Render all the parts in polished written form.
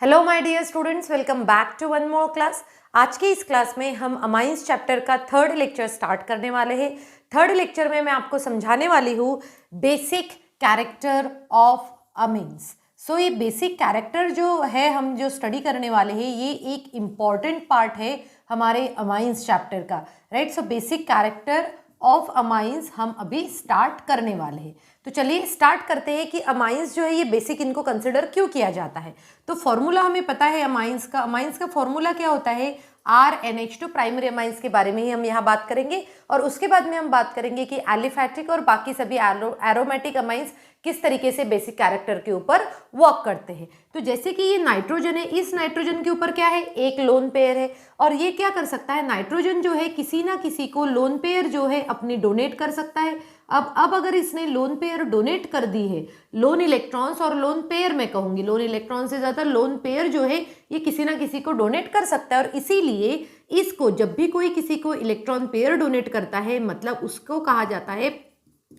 Hello my dear students, welcome back to one more class. आज की इस class में हम अमाइंस चैप्टर का थर्ड लेक्चर स्टार्ट करने वाले हैं। थर्ड लेक्चर में मैं आपको समझाने वाली हूँ बेसिक कैरेक्टर ऑफ अमीन्स। सो ये बेसिक कैरेक्टर जो है हम जो स्टडी करने वाले हैं ये एक इम्पॉर्टेंट पार्ट है हमारे अमाइंस चैप्टर का, right. So basic character of amines हम अभी स्टार्ट करने वाले हैं। तो चलिए स्टार्ट करते हैं कि अमाइंस जो है ये बेसिक इनको कंसिडर क्यों किया जाता है। तो फॉर्मूला हमें पता है अमाइंस का फॉर्मूला क्या होता है, RNH2। प्राइमरी अमाइंस के बारे में ही हम यहाँ बात करेंगे और उसके बाद में हम बात करेंगे कि एलिफैटिक और बाकी सभी एरोमेटिक अमाइंस किस तरीके से बेसिक कैरेक्टर के ऊपर वर्क करते हैं। तो जैसे कि ये नाइट्रोजन है, इस नाइट्रोजन के ऊपर क्या है, एक लोन पेयर है और ये क्या कर सकता है, नाइट्रोजन जो है किसी ना किसी को लोन पेयर जो है अपनी डोनेट कर सकता है। अब अगर इसने लोन पेयर डोनेट कर दी है, लोन इलेक्ट्रॉन्स और लोन पेयर मैं कहूंगी, लोन इलेक्ट्रॉन से ज़्यादा लोन पेयर जो है ये किसी ना किसी को डोनेट कर सकता है और इसीलिए इसको जब भी कोई किसी को इलेक्ट्रॉन पेयर डोनेट करता है मतलब उसको कहा जाता है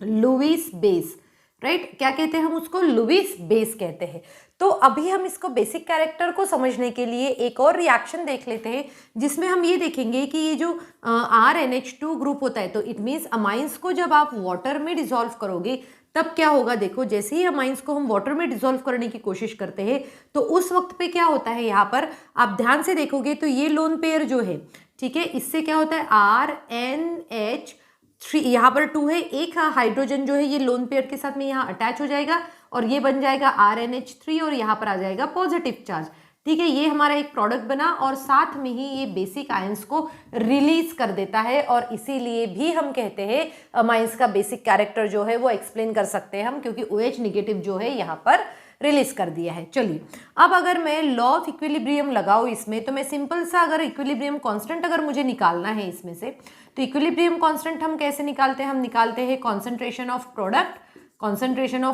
लुईस बेस, राइट। क्या कहते हैं हम उसको, लुईस बेस कहते हैं। तो अभी हम इसको बेसिक कैरेक्टर को समझने के लिए एक और रिएक्शन देख लेते हैं जिसमें हम ये देखेंगे कि ये जो RNH2 ग्रुप होता है तो इट मीन्स अमाइंस को जब आप वाटर में डिसॉल्व करोगे तब क्या होगा, देखो जैसे ही अमाइंस को हम वाटर में डिसॉल्व करने की कोशिश करते हैं तो उस वक्त पे क्या होता है, यहाँ पर आप ध्यान से देखोगे तो ये लोन पेयर जो है, ठीक है, इससे क्या होता है RNH3, यहाँ पर 2 है, एक हाइड्रोजन जो है ये लोन पेयर के साथ में यहाँ अटैच हो जाएगा और ये बन जाएगा RNH3 और यहाँ पर आ जाएगा पॉजिटिव चार्ज, ठीक है। ये हमारा एक प्रोडक्ट बना और साथ में ही ये बेसिक आयंस को रिलीज कर देता है और इसीलिए भी हम कहते हैं अमाइंस का बेसिक कैरेक्टर जो है वो एक्सप्लेन कर सकते हैं हम, क्योंकि OH निगेटिव जो है यहाँ पर रिलीज कर दिया है। चलिए अब अगर मैं लॉ ऑफ इक्विलिब्रियम लगाऊं इसमें तो मैं सिंपल सा अगर इक्विलिब्रियम कांस्टेंट अगर मुझे निकालना है इसमें से, तो इक्विलिब्रियम कांस्टेंट हम कैसे निकालते हैं, हम निकालते हैं कॉन्सेंट्रेशन ऑफ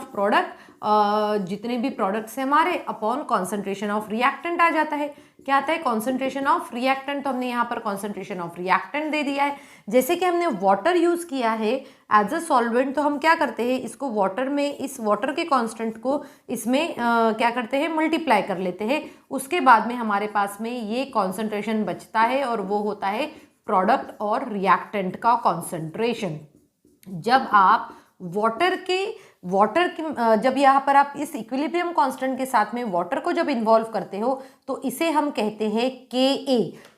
प्रोडक्ट जितने भी प्रोडक्ट्स हैं हमारे अपॉन कॉन्सेंट्रेशन ऑफ रिएक्टेंट आ जाता है। क्या आता है, कॉन्सेंट्रेशन ऑफ रिएक्टेंट, तो हमने यहाँ पर कॉन्सेंट्रेशन ऑफ रिएक्टेंट दे दिया है। जैसे कि हमने वाटर यूज किया है एज अ सॉल्वेंट तो हम क्या करते हैं, इसको वाटर में, इस वाटर के कांस्टेंट को इसमें क्या करते हैं, मल्टीप्लाई कर लेते हैं। उसके बाद में हमारे पास में ये कॉन्सेंट्रेशन बचता है और वो होता है प्रोडक्ट और रिएक्टेंट का कॉन्सेंट्रेशन। जब आप वाटर के जब यहाँ पर आप इस इक्विलिब्रियम कांस्टेंट के साथ में वाटर को जब इन्वॉल्व करते हो तो इसे हम कहते हैं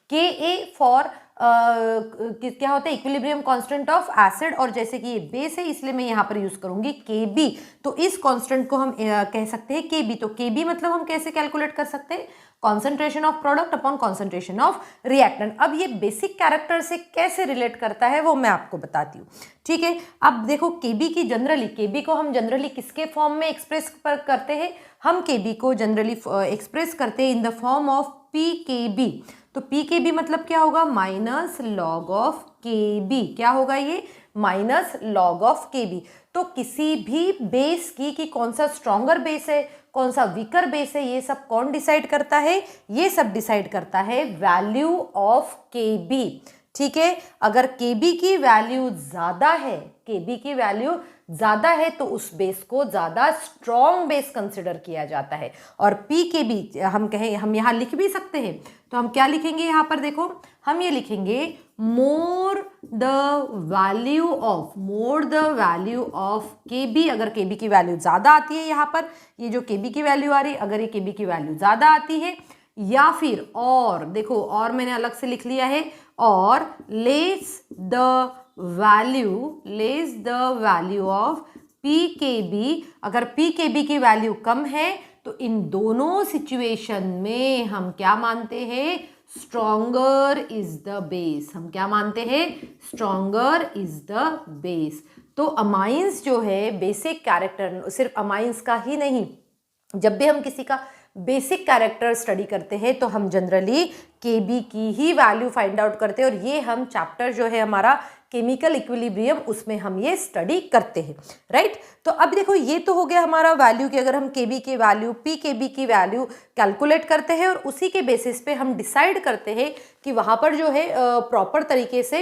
Ka फॉर क्या होता है, इक्विलिब्रियम कांस्टेंट ऑफ एसिड, और जैसे कि ये बेस है इसलिए मैं यहाँ पर यूज करूंगी Kb। तो इस कांस्टेंट को हम कह सकते हैं Kb। तो Kb मतलब हम कैसे कैलकुलेट कर सकते हैं, concentration of product upon concentration of reactant. अब ये बेसिक कैरेक्टर से कैसे रिलेट करता है वो मैं आपको बताती हूँ, ठीक है। अब देखो Kb को हम जनरली किसके फॉर्म में एक्सप्रेस करते हैं, हम Kb को जनरली एक्सप्रेस करते हैं in the form of Pkb। तो Pkb मतलब क्या होगा, माइनस लॉग ऑफ Kb। क्या होगा ये, माइनस लॉग ऑफ Kb। तो किसी भी बेस की कौन सा स्ट्रॉन्गर बेस है, कौन सा वीकर बेस है, ये सब कौन डिसाइड करता है, ये सब डिसाइड करता है वैल्यू ऑफ Kb, ठीक है। अगर Kb की वैल्यू ज़्यादा है तो उस बेस को ज़्यादा स्ट्रॉन्ग बेस कंसिडर किया जाता है। और Pkb हम यहाँ लिख भी सकते हैं, तो हम क्या लिखेंगे यहाँ पर, देखो हम ये लिखेंगे more the value of Kb। अगर Kb की वैल्यू ज़्यादा आती है, यहाँ पर ये जो Kb की वैल्यू आ रही है, अगर ये Kb की वैल्यू ज़्यादा आती है, या फिर और देखो, और मैंने अलग से लिख लिया है, और less the value of Pkb। अगर Pkb की वैल्यू कम है तो इन दोनों सिचुएशन में हम क्या मानते हैं, स्ट्रॉन्गर इज द बेस। हम क्या मानते हैं, स्ट्रॉन्गर इज द बेस। तो अमाइंस जो है बेसिक कैरेक्टर सिर्फ अमाइंस का ही नहीं, जब भी हम किसी का बेसिक कैरेक्टर स्टडी करते हैं तो हम जनरली Kb की ही वैल्यू फाइंड आउट करते हैं और ये हम चैप्टर जो है हमारा केमिकल इक्विलिब्रियम उसमें हम ये स्टडी करते हैं, राइट। तो अब देखो ये तो हो गया हमारा वैल्यू कि अगर हम Pkb की वैल्यू कैलकुलेट करते हैं और उसी के बेसिस पे हम डिसाइड करते हैं कि वहाँ पर जो है प्रॉपर तरीके से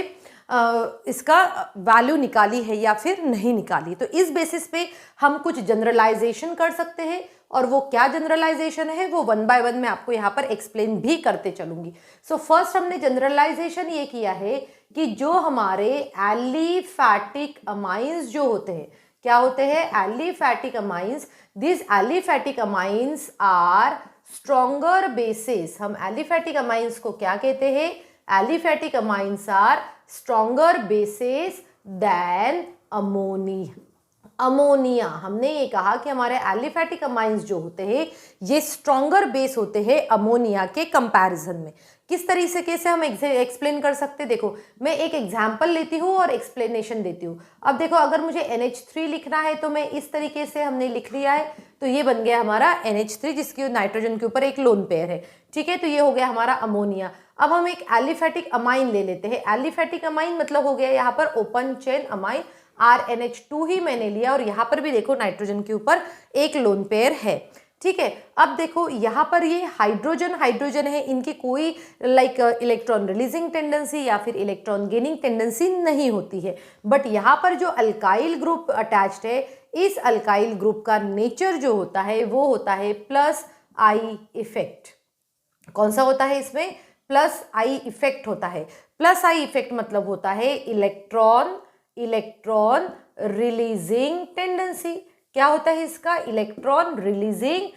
इसका वैल्यू निकाली है या फिर नहीं निकाली। तो इस बेसिस पे हम कुछ जनरलाइजेशन कर सकते हैं और वो क्या जनरलाइजेशन है वो वन बाय वन मैं आपको यहाँ पर एक्सप्लेन भी करते चलूंगी। सो फर्स्ट हमने जनरलाइजेशन ये किया है कि जो हमारे एलिफैटिक अमाइंस जो होते हैं, क्या होते हैं? Aliphatic amines. This aliphatic amines are stronger bases. हम एलिफैटिक अमाइंस को क्या कहते हैं? Aliphatic amines are stronger bases than ammonia. हमने ये कहा कि हमारे एलिफैटिक अमाइंस जो होते हैं ये स्ट्रॉन्गर बेस होते हैं अमोनिया के कंपैरिजन में। किस तरीके से हम एक्सप्लेन कर सकते हैं? देखो मैं एक एग्जांपल लेती हूँ और एक्सप्लेनेशन देती हूँ। अब देखो अगर मुझे NH3 लिखना है तो मैं इस तरीके से हमने लिख लिया है, तो ये बन गया हमारा NH3 जिसकी नाइट्रोजन के ऊपर एक लोन पेयर है, ठीक है। तो ये हो गया हमारा अमोनिया। अब हम एक एलिफैटिक अमाइन ले लेते हैं। एलिफैटिक अमाइन मतलब हो गया यहाँ पर ओपन चेन अमाइन, RNH2 ही मैंने लिया और यहाँ पर भी देखो नाइट्रोजन के ऊपर एक लोन पेयर है, ठीक है। अब देखो यहाँ पर ये हाइड्रोजन है, इनकी कोई इलेक्ट्रॉन रिलीजिंग टेंडेंसी या फिर इलेक्ट्रॉन गेनिंग टेंडेंसी नहीं होती है। बट यहाँ पर जो अल्काइल ग्रुप अटैच्ड है, इस अल्काइल ग्रुप का नेचर जो होता है वो होता है प्लस आई इफेक्ट। कौन सा होता है इसमें? प्लस आई इफेक्ट होता है। प्लस आई इफेक्ट मतलब होता है इलेक्ट्रॉन रिलीजिंग टेंडेंसी। क्या होता है इसका? इलेक्ट्रॉन रिलीजिंग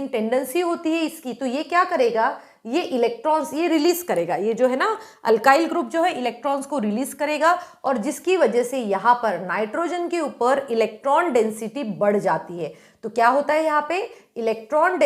टेंडेंसी होती है इसकी। तो ये क्या करेगा? ये इलेक्ट्रॉन्स ये रिलीज करेगा, ये जो है ना अल्काइल ग्रुप जो है इलेक्ट्रॉन्स को रिलीज करेगा और जिसकी वजह से यहाँ पर नाइट्रोजन के ऊपर इलेक्ट्रॉन डेंसिटी बढ़ जाती है। तो क्या होता है यहाँ पे? Electron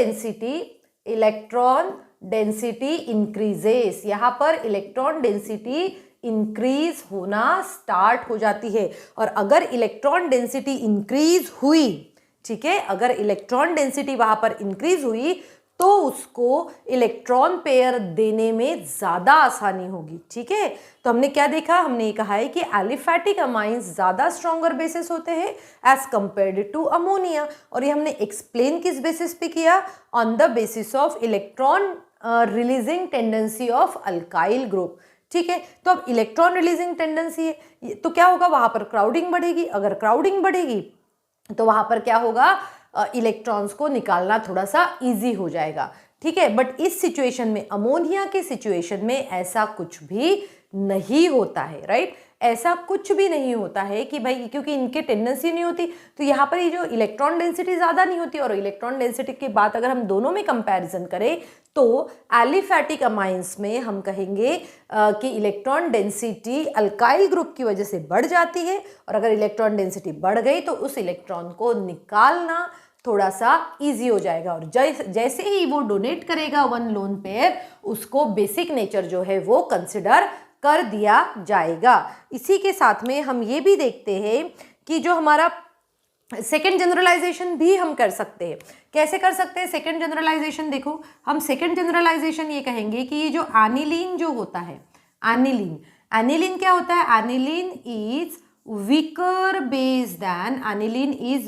density increases. यहाँ पर इलेक्ट्रॉन डेंसिटी इंक्रीज होना स्टार्ट हो जाती है। और अगर इलेक्ट्रॉन डेंसिटी इंक्रीज हुई, ठीक है, अगर इलेक्ट्रॉन डेंसिटी वहां पर इंक्रीज हुई तो उसको इलेक्ट्रॉन पेयर देने में ज्यादा आसानी होगी, ठीक है। तो हमने क्या देखा? हमने ये कहा है कि एलिफैटिक अमाइंस ज्यादा स्ट्रॉन्गर बेसिस होते हैं एज कंपेयर्ड टू अमोनिया। और ये हमने एक्सप्लेन किस बेसिस पे किया? On the basis of electron releasing tendency of alkyl group, ठीक है। तो अब इलेक्ट्रॉन रिलीजिंग टेंडेंसी है तो क्या होगा? वहां पर क्राउडिंग बढ़ेगी। अगर क्राउडिंग बढ़ेगी तो वहां पर क्या होगा? इलेक्ट्रॉन्स को निकालना थोड़ा सा इजी हो जाएगा, ठीक है। बट इस सिचुएशन में, अमोनिया के सिचुएशन में ऐसा कुछ भी नहीं होता है, राइट। ऐसा कुछ भी नहीं होता है कि भाई क्योंकि इनके टेंडेंसी नहीं होती तो यहाँ पर ये जो इलेक्ट्रॉन डेंसिटी ज़्यादा नहीं होती। और इलेक्ट्रॉन डेंसिटी की बात अगर हम दोनों में कंपैरिजन करें तो एलिफैटिक अमाइंस में हम कहेंगे कि इलेक्ट्रॉन डेंसिटी अल्काइल ग्रुप की वजह से बढ़ जाती है और अगर इलेक्ट्रॉन डेंसिटी बढ़ गई तो उस इलेक्ट्रॉन को निकालना थोड़ा सा इजी हो जाएगा। और जैसे ही वो डोनेट करेगा वन लोन पेयर, उसको बेसिक नेचर जो है वो कंसिडर कर दिया जाएगा। इसी के साथ में हम ये भी देखते हैं कि जो हमारा सेकेंड जनरलाइजेशन भी हम कर सकते हैं। कैसे कर सकते हैं सेकेंड जनरलाइजेशन? देखो हम सेकेंड जनरलाइजेशन ये कहेंगे कि ये जो एनिलीन जो होता है, एनिलीन क्या होता है? Aniline is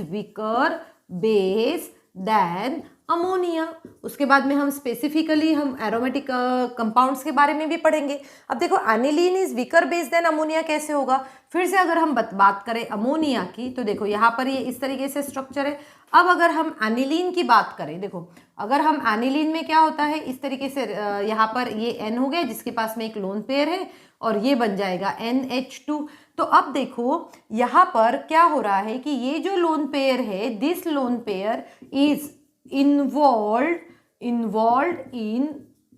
weaker base than ammonia. उसके बाद में हम स्पेसिफिकली हम एरोमेटिक कंपाउंड्स के बारे में भी पढ़ेंगे। अब देखो aniline is weaker base than ammonia कैसे होगा? फिर से अगर हम बात करें अमोनिया की तो देखो यहाँ पर ये इस तरीके से स्ट्रक्चर है। अब अगर हम एनिलीन की बात करें, देखो अगर हम एनिलीन में क्या होता है इस तरीके से, यहाँ पर ये N हो गया जिसके पास में एक लोन पेयर है और ये बन जाएगा NH2। तो अब देखो यहाँ पर क्या हो रहा है कि ये जो लोन पेयर है, this lone pair is involve in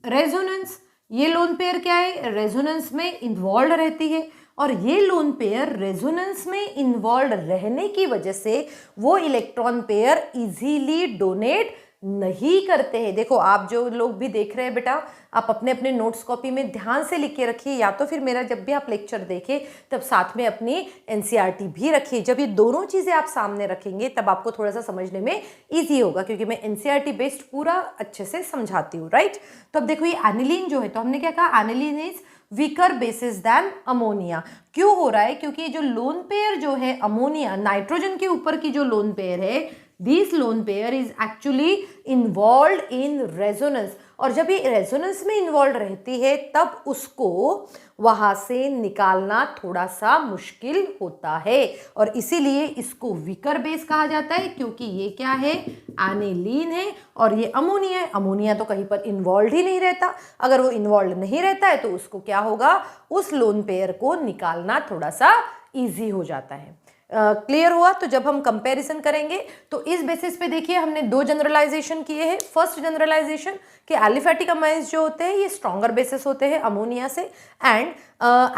resonance. ये लोन पेयर क्या है? रेजोनेंस में इन्वॉल्व रहती है और ये लोन पेयर रेजोनेंस में इन्वॉल्व रहने की वजह से वो इलेक्ट्रॉन पेयर इजीली डोनेट नहीं करते हैं। देखो आप जो लोग भी देख रहे हैं बेटा, आप अपने अपने नोट्स कॉपी में ध्यान से लिख के रखिए, या तो फिर मेरा जब भी आप लेक्चर देखें तब साथ में अपनी एनसीईआरटी भी रखिए। जब ये दोनों चीज़ें आप सामने रखेंगे तब आपको थोड़ा सा समझने में ईजी होगा, क्योंकि मैं एनसीईआरटी बेस्ड पूरा अच्छे से समझाती हूँ, राइट। तो अब देखो ये एनिलीन जो है, तो हमने क्या कहा? Aniline is weaker bases than ammonia. क्यों हो रहा है? क्योंकि जो लोन पेयर जो है अमोनिया, नाइट्रोजन के ऊपर की जो लोन पेयर है, this lone pair is actually involve in resonance. और जब ये रेजोनेंस में इन्वॉल्व रहती है तब उसको वहाँ से निकालना थोड़ा सा मुश्किल होता है और इसीलिए इसको वीकर बेस कहा जाता है, क्योंकि ये क्या है, एनिलीन है और ये अमोनिया है। अमोनिया तो कहीं पर इन्वॉल्व ही नहीं रहता, अगर वो इन्वॉल्व नहीं रहता है तो उसको क्या होगा, उस लोन पेयर को निकालना थोड़ा सा ईजी हो जाता है। क्लियर हुआ? तो जब हम कंपैरिजन करेंगे तो इस बेसिस पे देखिए हमने दो जनरलाइजेशन किए हैं। फर्स्ट जनरलाइजेशन कि एलिफेटिक अमाइंस जो होते हैं ये स्ट्रॉन्गर बेसिस होते हैं अमोनिया से, एंड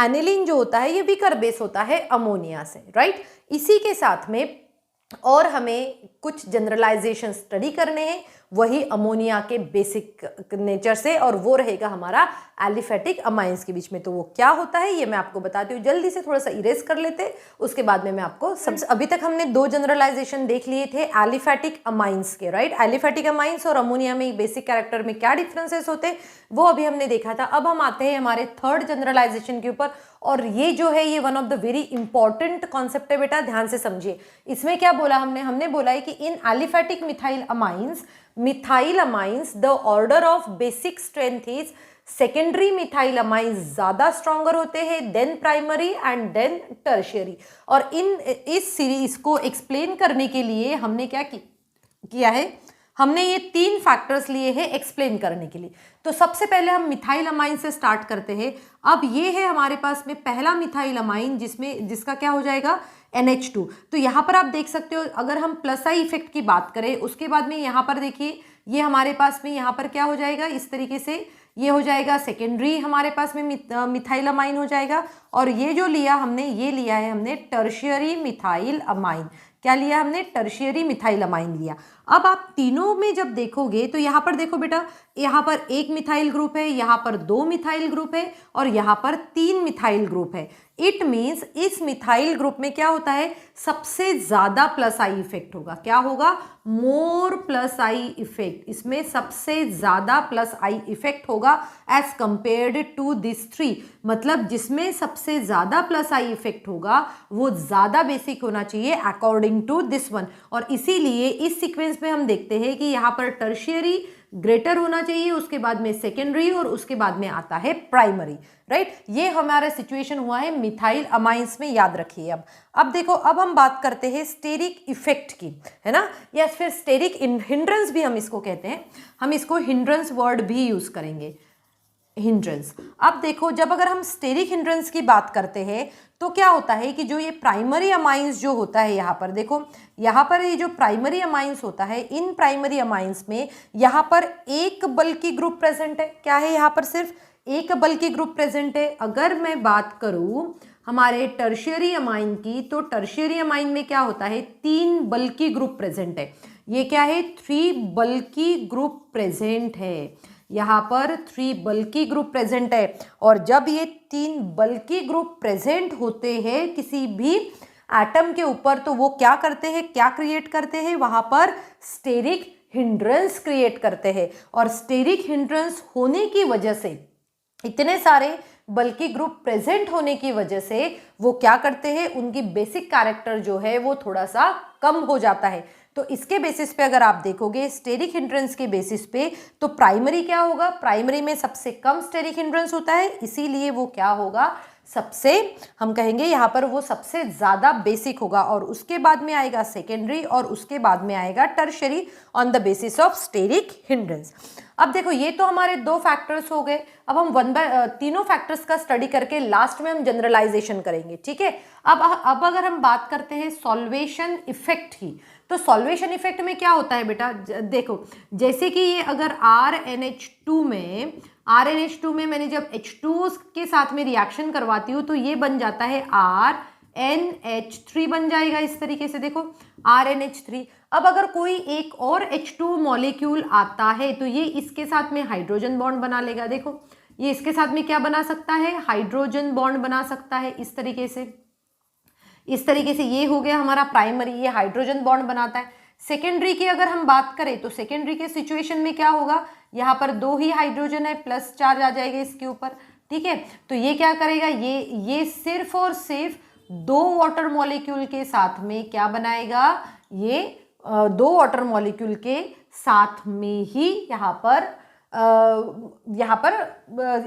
एनिलीन जो होता है ये वीकर बेस होता है अमोनिया से, राइट। इसी के साथ में और हमें कुछ जनरलाइजेशन स्टडी करने हैं वही अमोनिया के बेसिक नेचर से, और वो रहेगा हमारा एलिफेटिक अमाइंस के बीच में। तो वो क्या होता है ये मैं आपको बताती हूँ। जल्दी से थोड़ा सा इरेज कर लेते, उसके बाद में मैं आपको अभी तक हमने दो जनरलाइजेशन देख लिए थे एलिफेटिक अमाइंस के, राइट। एलिफेटिक अमाइंस और अमोनिया में बेसिक कैरेक्टर में क्या डिफरेंसेस होते हैं वो अभी हमने देखा था। अब हम आते हैं हमारे थर्ड जनरलाइजेशन के ऊपर, और ये जो है ये one of the very important concept है बेटा, ध्यान से समझिए। इसमें क्या बोला हमने बोला है कि in aliphatic methyl amines the order of basic strength is secondary methyl amines ज्यादा स्ट्रॉन्गर होते हैं than primary and then tertiary. और इस सीरीज को एक्सप्लेन करने के लिए हमने क्या किया है, हमने ये तीन फैक्टर्स लिए हैं एक्सप्लेन करने के लिए। तो सबसे पहले हम मिथाइल अमाइन से स्टार्ट करते हैं। अब ये है हमारे पास में पहला मिथाइल अमाइन जिसका क्या हो जाएगा, NH2। तो यहाँ पर आप देख सकते हो, अगर हम प्लस आई इफेक्ट की बात करें उसके बाद में यहाँ पर देखिए ये हमारे पास में यहाँ पर क्या हो जाएगा, इस तरीके से ये हो जाएगा सेकेंडरी हमारे पास में मिथाइल अमाइन हो जाएगा। और ये जो लिया है हमने टर्शियरी मिथाइल अमाइन। क्या लिया हमने, टर्शियरी मिथाइल अमाइन लिया। अब आप तीनों में जब देखोगे तो यहाँ पर देखो बेटा, यहाँ पर एक मिथाइल ग्रुप है, यहाँ पर दो मिथाइल ग्रुप है और यहाँ पर तीन मिथाइल ग्रुप है। इट मीन्स इस मिथाइल ग्रुप में क्या होता है, सबसे ज्यादा प्लस आई इफेक्ट होगा। क्या होगा, मोर प्लस आई इफेक्ट। इसमें सबसे ज्यादा प्लस आई इफेक्ट होगा as compared to this three. मतलब जिसमें सबसे ज्यादा प्लस आई इफेक्ट होगा वो ज्यादा बेसिक होना चाहिए अकॉर्डिंग टू दिस वन। और इसीलिए इस सीक्वेंस में हम देखते हैं कि यहाँ पर टर्शियरी ग्रेटर होना चाहिए, उसके बाद में सेकेंडरी और उसके बाद में आता है प्राइमरी, राइट। ये हमारा सिचुएशन हुआ है मिथाइल अमाइंस में, याद रखिए। अब देखो, अब हम बात करते हैं स्टेरिक इफेक्ट की, है ना, या फिर स्टेरिक हिंड्रेंस भी हम इसको कहते हैं। हम इसको हिंड्रेंस वर्ड भी यूज करेंगे, हिंड्रेंस। अब देखो, जब अगर हम स्टेरिक हिंड्रेंस की बात करते हैं तो क्या होता है कि जो ये प्राइमरी अमाइंस जो होता है, यहाँ पर देखो, यहाँ पर ये जो प्राइमरी अमाइंस होता है, इन प्राइमरी अमाइंस में यहाँ पर एक बल्कि ग्रुप प्रेजेंट है। क्या है, यहाँ पर सिर्फ एक बल्कि ग्रुप प्रेजेंट है। अगर मैं बात करूँ हमारे टर्शियरी अमाइन की, तो टर्शियरी अमाइन में क्या होता है, तीन बल्कि ग्रुप प्रेजेंट है। ये क्या है, 3 बल्कि ग्रुप प्रेजेंट है। यहाँ पर 3 बल्कि ग्रुप प्रेजेंट है। और जब ये 3 बल्कि ग्रुप प्रेजेंट होते हैं किसी भी एटम के ऊपर, तो वो क्या करते हैं, क्या क्रिएट करते हैं, वहां पर स्टेरिक हिंड्रेंस क्रिएट करते हैं। और स्टेरिक हिंड्रेंस होने की वजह से, इतने सारे बल्कि ग्रुप प्रेजेंट होने की वजह से वो क्या करते हैं, उनकी बेसिक कैरेक्टर जो है वो थोड़ा सा कम हो जाता है। तो इसके बेसिस पे अगर आप देखोगे स्टेरिक हिंड्रेंस के बेसिस पे, तो प्राइमरी क्या होगा, प्राइमरी में सबसे कम स्टेरिक हिंड्रेंस होता है, इसीलिए वो क्या होगा, सबसे, हम कहेंगे यहाँ पर वो सबसे ज़्यादा बेसिक होगा। और उसके बाद में आएगा सेकेंडरी और उसके बाद में आएगा tertiary on the basis of steric hindrance. अब देखो, ये तो हमारे दो फैक्टर्स हो गए। अब हम तीनों फैक्टर्स का स्टडी करके लास्ट में हम जनरलाइजेशन करेंगे, ठीक है। अब अगर हम बात करते हैं सॉल्वेशन इफेक्ट की, तो सॉल्वेशन इफेक्ट में क्या होता है बेटा, देखो, जैसे कि ये अगर RNH2 में मैंने जब H2O के साथ में रिएक्शन करवाती हूँ तो ये बन जाता है RNH3 बन जाएगा इस तरीके से, देखो RNH3। अब अगर कोई एक और H2 मॉलिक्यूल आता है तो ये इसके साथ में हाइड्रोजन बॉन्ड बना लेगा। देखो, ये इसके साथ में क्या बना सकता है, हाइड्रोजन बॉन्ड बना सकता है इस तरीके से। ये हो गया हमारा प्राइमरी, ये हाइड्रोजन बॉन्ड बनाता है। सेकेंडरी की अगर हम बात करें तो सेकेंडरी के सिचुएशन में क्या होगा, यहाँ पर 2 ही हाइड्रोजन है, प्लस चार्ज आ जाएगा इसके ऊपर, ठीक है। तो ये क्या करेगा, ये सिर्फ और सिर्फ 2 वाटर मॉलिक्यूल के साथ में क्या बनाएगा, ये 2 वाटर मॉलिक्यूल के साथ में ही यहाँ पर यहाँ पर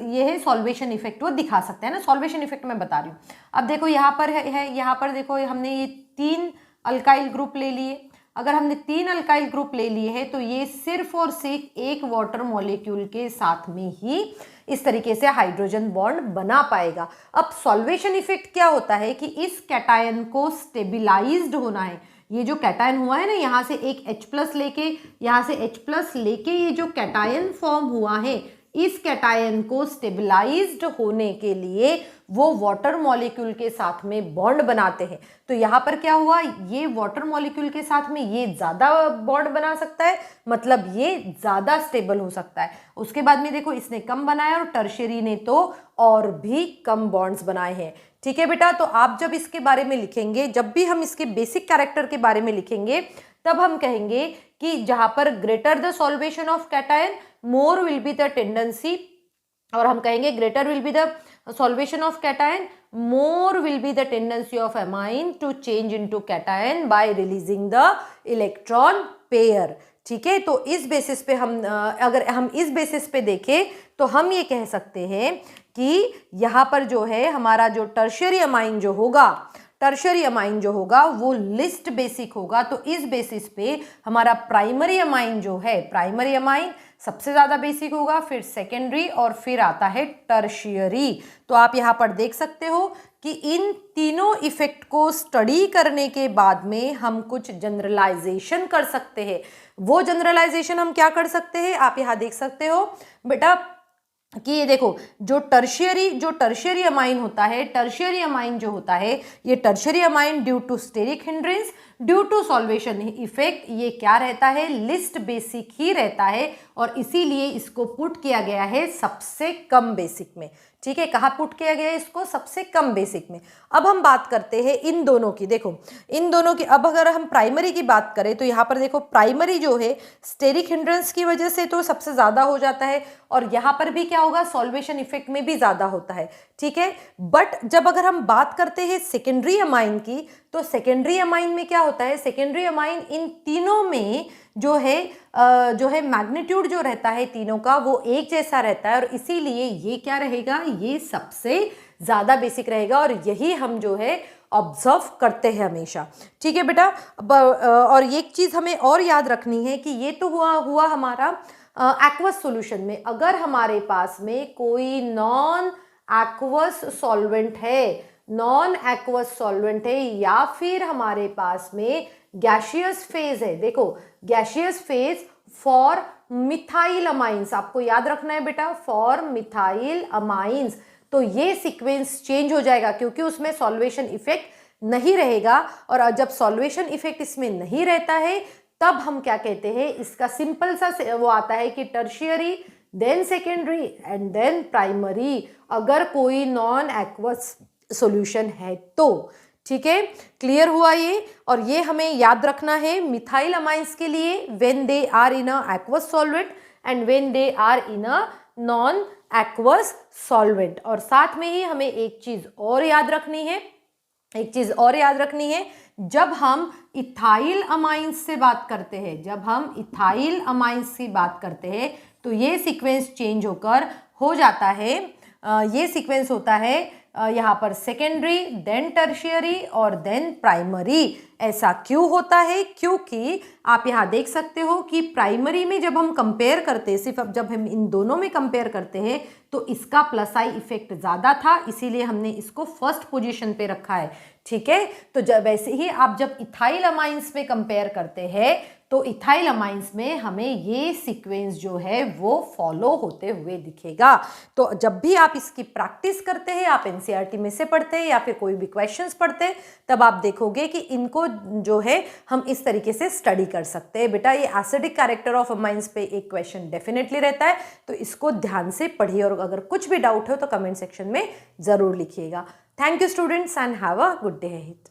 ये है सॉल्वेशन इफेक्ट, वो दिखा सकते हैं ना, सॉल्वेशन इफेक्ट मैं बता रही हूँ। अब देखो यहाँ पर है यहाँ पर देखो हमने ये 3 अल्काइल ग्रुप ले लिए। अगर हमने 3 अल्काइल ग्रुप ले लिए हैं तो ये सिर्फ और सिर्फ एक वाटर मॉलिक्यूल के साथ में ही इस तरीके से हाइड्रोजन बॉन्ड बना पाएगा। अब सॉल्वेशन इफेक्ट क्या होता है कि इस कैटायन को स्टेबिलाइज्ड होना है। ये जो कैटायन हुआ है ना, यहाँ से एक H+ लेके, यहाँ से H+ लेके ये जो कैटायन फॉर्म हुआ है, इस कैटायन को स्टेबलाइज्ड होने के लिए वो वाटर मॉलिक्यूल के साथ में बॉन्ड बनाते हैं। तो यहाँ पर क्या हुआ, ये वाटर मॉलिक्यूल के साथ में ये ज़्यादा बॉन्ड बना सकता है, मतलब ये ज़्यादा स्टेबल हो सकता है। उसके बाद में देखो इसने कम बनाया और टर्शियरी ने तो और भी कम बॉन्ड्स बनाए हैं। ठीक है बेटा, तो आप जब इसके बारे में लिखेंगे, जब भी हम इसके बेसिक कैरेक्टर के बारे में लिखेंगे, तब हम कहेंगे कि जहां पर greater the solvation of cation more will be the tendency, और हम कहेंगे greater will be the solvation of cation more will be the tendency of amine to change into cation by releasing the electron pair. ठीक है, तो इस basis पे हम अगर हम इस बेसिस पे देखें तो हम ये कह सकते हैं कि यहाँ पर जो है हमारा जो टर्शियरी अमाइन जो होगा, टर्शियरी अमाइन जो होगा वो लिस्ट बेसिक होगा। तो इस बेसिस पे हमारा प्राइमरी अमाइन जो है, प्राइमरी अमाइन सबसे ज़्यादा बेसिक होगा, फिर सेकेंडरी और फिर आता है टर्शियरी। तो आप यहाँ पर देख सकते हो कि इन तीनों इफेक्ट को स्टडी करने के बाद में हम कुछ जनरलाइजेशन कर सकते हैं। वो जनरलाइजेशन हम क्या कर सकते हैं, आप यहाँ देख सकते हो बेटा कि ये देखो जो टर्शियरी अमाइन होता है, टर्शियरी अमाइन जो होता है, ये tertiary amine due to steric hindrance, due to solvation effect, ये क्या रहता है, लिस्ट बेसिक ही रहता है, और इसीलिए इसको पुट किया गया है सबसे कम बेसिक में। ठीक है, कहाँ पुट किया गया है इसको, सबसे कम बेसिक में। अब हम बात करते हैं इन दोनों की। देखो इन दोनों की, अब अगर हम प्राइमरी की बात करें तो यहाँ पर देखो प्राइमरी जो है स्टेरिक हिंड्रेंस की वजह से तो सबसे ज़्यादा हो जाता है, और यहाँ पर भी क्या होगा, सॉल्वेशन इफेक्ट में भी ज़्यादा होता है। ठीक है, बट जब अगर हम बात करते हैं सेकेंडरी अमाइन की, तो सेकेंडरी अमाइन में क्या होता है, सेकेंडरी अमाइन इन तीनों में जो है मैग्नीट्यूड जो रहता है तीनों का वो एक जैसा रहता है, और इसीलिए ये क्या रहेगा, ये सबसे ज़्यादा बेसिक रहेगा, और यही हम जो है ऑब्जर्व करते हैं हमेशा। ठीक है बेटा, और एक चीज़ हमें और याद रखनी है कि ये तो हुआ हमारा एक्वस सॉल्यूशन में। अगर हमारे पास में कोई नॉन एक्वस सॉल्वेंट है, नॉन एक्वस सॉल्वेंट है, या फिर हमारे पास में गैसियस फेज है, देखो gaseous phase for methyl amines, आपको याद रखना है बेटा, फॉर मिथाइल अमाइंस, तो ये सीक्वेंस चेंज हो जाएगा क्योंकि उसमें सॉल्वेशन इफेक्ट नहीं रहेगा। और जब सॉल्वेशन इफेक्ट इसमें नहीं रहता है तब हम क्या कहते हैं, इसका सिंपल सा वो आता है कि tertiary, then secondary and then primary, अगर कोई नॉन एक्वस सॉल्यूशन है तो। ठीक है, क्लियर हुआ ये, और ये हमें याद रखना है मिथाइल अमाइंस के लिए, when they are in a aqueous solvent and when they are in a non aqueous solvent. और साथ में ही हमें एक चीज और याद रखनी है, जब हम इथाइल अमाइंस से बात करते हैं, जब हम इथाइल अमाइंस की बात करते हैं तो ये सीक्वेंस चेंज होकर हो जाता है, ये सीक्वेंस होता है यहाँ पर सेकेंडरी, देन टर्शियरी और देन प्राइमरी। ऐसा क्यों होता है, क्योंकि आप यहाँ देख सकते हो कि प्राइमरी में जब हम कंपेयर करते हैं, सिर्फ अब जब हम इन दोनों में कंपेयर करते हैं तो इसका प्लस आई इफेक्ट ज़्यादा था, इसीलिए हमने इसको फर्स्ट पोजीशन पे रखा है। ठीक है, तो जब वैसे ही आप जब इथाइल अमाइंस में कंपेयर करते हैं तो इथाइल अमाइंस में हमें ये सीक्वेंस जो है वो फॉलो होते हुए दिखेगा। तो जब भी आप इसकी प्रैक्टिस करते हैं, आप एनसीईआरटी में से पढ़ते हैं या फिर कोई भी क्वेश्चंस पढ़ते हैं, तब आप देखोगे कि इनको जो है हम इस तरीके से स्टडी कर सकते हैं। बेटा ये एसिडिक कैरेक्टर ऑफ अमाइंस पे एक क्वेश्चन डेफिनेटली रहता है, तो इसको ध्यान से पढ़िए, और अगर कुछ भी डाउट हो तो कमेंट सेक्शन में ज़रूर लिखिएगा। Thank you students and have a good day ahead.